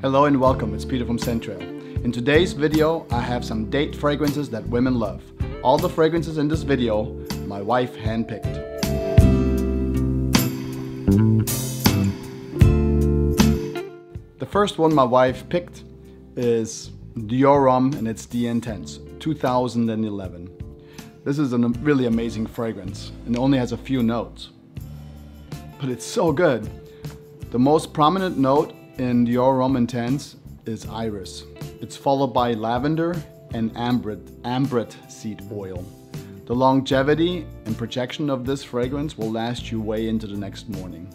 Hello and welcome, it's Peter from Centrail. In today's video, I have some date fragrances that women love. All the fragrances in this video, my wife handpicked. The first one my wife picked is DIOR HOMME and it's the Intense 2011. This is a really amazing fragrance and it only has a few notes. But it's so good. The most prominent note in DIOR HOMME Intense is iris. It's followed by lavender and ambrette seed oil. The longevity and projection of this fragrance will last you way into the next morning.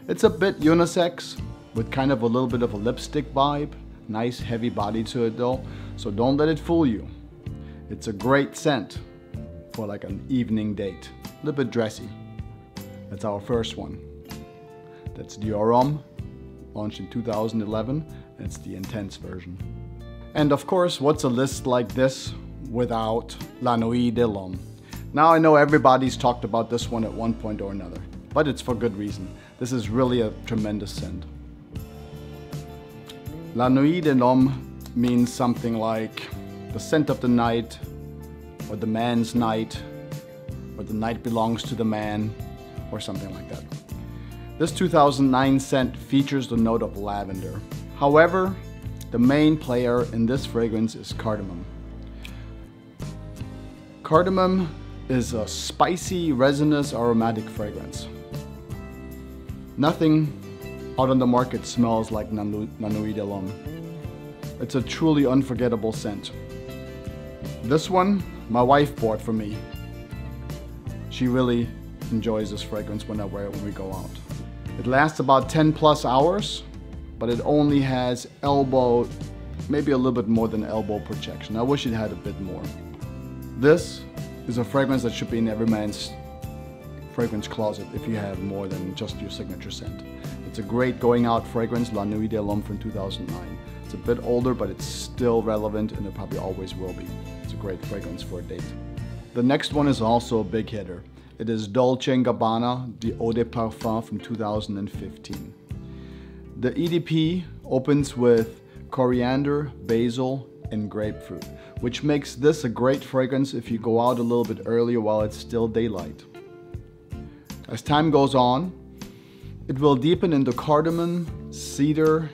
It's a bit unisex with kind of a little bit of a lipstick vibe. Nice heavy body to it though, so don't let it fool you. It's a great scent for like an evening date. A little bit dressy. That's our first one. That's DIOR HOMME, launched in 2011, and it's the Intense version. And of course, what's a list like this without La Nuit de l'Homme? Now I know everybody's talked about this one at one point or another, but it's for good reason. This is really a tremendous scent. La Nuit de l'Homme means something like the scent of the night, or the man's night, or the night belongs to the man, or something like that. This 2009 scent features the note of lavender. However, the main player in this fragrance is cardamom. Cardamom is a spicy, resinous, aromatic fragrance. Nothing out on the market smells like La Nuit de l'Homme. It's a truly unforgettable scent. This one, my wife bought for me. She really enjoys this fragrance when I wear it when we go out. It lasts about 10 plus hours, but it only has elbow, maybe a little bit more than elbow projection. I wish it had a bit more. This is a fragrance that should be in every man's fragrance closet if you have more than just your signature scent. It's a great going out fragrance, La Nuit de l'Homme from 2009. It's a bit older, but it's still relevant and it probably always will be. It's a great fragrance for a date. The next one is also a big hitter. It is DOLCE&GABBANA, the Eau de Parfum from 2015. The EDP opens with coriander, basil, and grapefruit, which makes this a great fragrance if you go out a little bit earlier while it's still daylight. As time goes on, it will deepen into cardamom, cedar,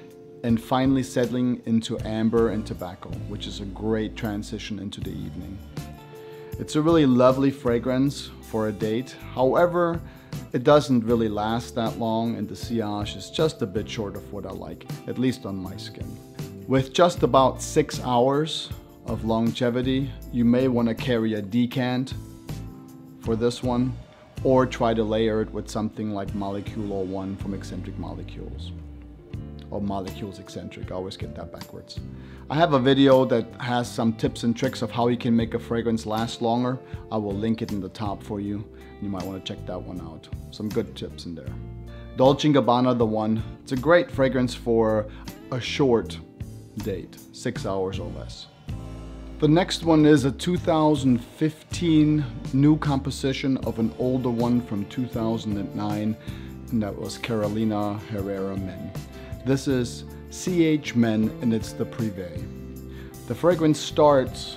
and finally settling into amber and tobacco, which is a great transition into the evening. It's a really lovely fragrance for a date. However, it doesn't really last that long and the sillage is just a bit short of what I like, at least on my skin. With just about 6 hours of longevity, you may want to carry a decant for this one or try to layer it with something like Molecule 01 from Eccentric Molecules. Or Molecules Eccentric, I always get that backwards. I have a video that has some tips and tricks of how you can make a fragrance last longer. I will link it in the top for you. You might want to check that one out. Some good tips in there. DOLCE&GABBANA, the one. It's a great fragrance for a short date, 6 hours or less. The next one is a 2015 new composition of an older one from 2009, and that was Carolina Herrera Men. This is CH Men and it's the PRIVE. The fragrance starts,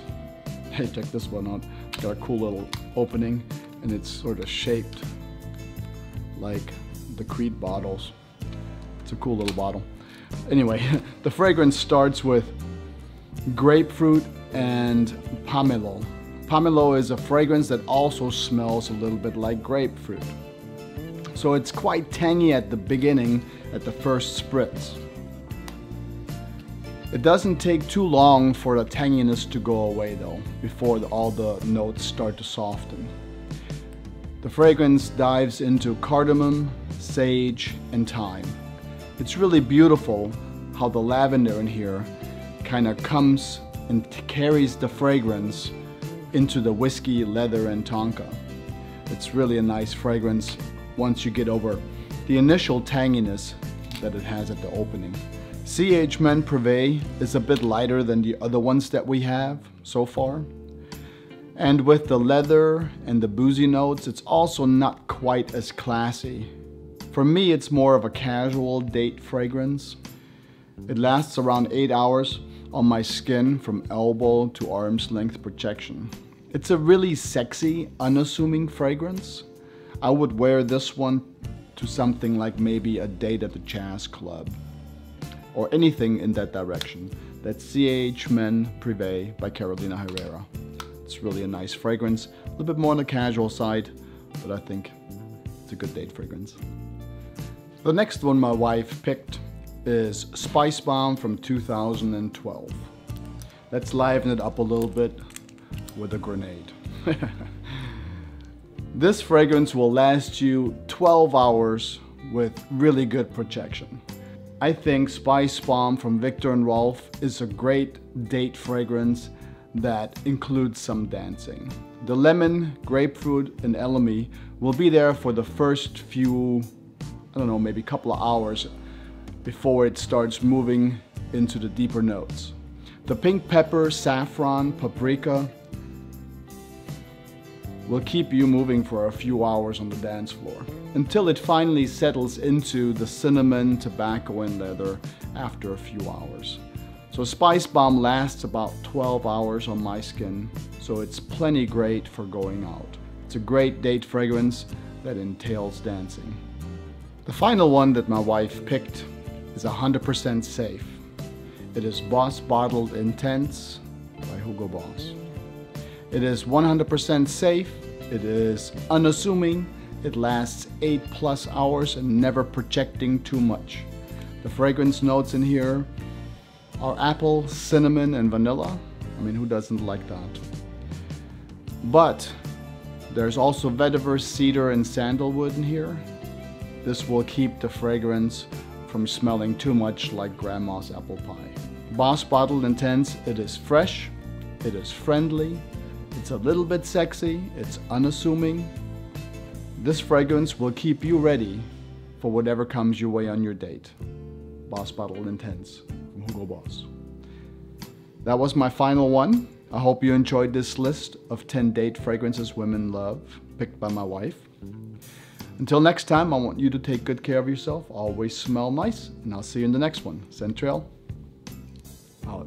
hey, check this one out. It's got a cool little opening and it's sort of shaped like the Creed bottles. It's a cool little bottle. Anyway, the fragrance starts with grapefruit and pomelo. Pomelo is a fragrance that also smells a little bit like grapefruit. So it's quite tangy at the beginning, at the first spritz. It doesn't take too long for the tanginess to go away though, before all the notes start to soften. The fragrance dives into cardamom, sage, and thyme. It's really beautiful how the lavender in here kind of comes and carries the fragrance into the whiskey, leather, and tonka. It's really a nice fragrance once you get over the initial tanginess that it has at the opening. CH Men Privé is a bit lighter than the other ones that we have so far. And with the leather and the boozy notes, it's also not quite as classy. For me, it's more of a casual date fragrance. It lasts around 8 hours on my skin from elbow to arm's length projection. It's a really sexy, unassuming fragrance. I would wear this one to something like maybe a date at the jazz club or anything in that direction. That's HOMME PRIVE by Carolina Herrera. It's really a nice fragrance, a little bit more on the casual side, but I think it's a good date fragrance. The next one my wife picked is SPICEBOMB from 2012. Let's liven it up a little bit with a grenade. This fragrance will last you 12 hours with really good projection. I think SPICEBOMB from VIKTOR&ROLF is a great date fragrance that includes some dancing. The lemon, grapefruit, and elemi will be there for the first few, I don't know, maybe couple of hours before it starts moving into the deeper notes. The pink pepper, saffron, paprika will keep you moving for a few hours on the dance floor until it finally settles into the cinnamon, tobacco, and leather after a few hours. So SPICEBOMB lasts about 12 hours on my skin, so it's plenty great for going out. It's a great date fragrance that entails dancing. The final one that my wife picked is 100% safe. It is Boss Bottled Intense by Hugo Boss. It is 100% safe, it is unassuming, it lasts 8+ hours and never projecting too much. The fragrance notes in here are apple, cinnamon, and vanilla. I mean, who doesn't like that? But there's also vetiver, cedar, and sandalwood in here. This will keep the fragrance from smelling too much like grandma's apple pie. Boss Bottled Intense, it is fresh, it is friendly, it's a little bit sexy, it's unassuming. This fragrance will keep you ready for whatever comes your way on your date. Boss Bottled Intense from Hugo Boss. That was my final one. I hope you enjoyed this list of 10 date fragrances women love, picked by my wife. Until next time, I want you to take good care of yourself, always smell nice, and I'll see you in the next one. Centrail, out.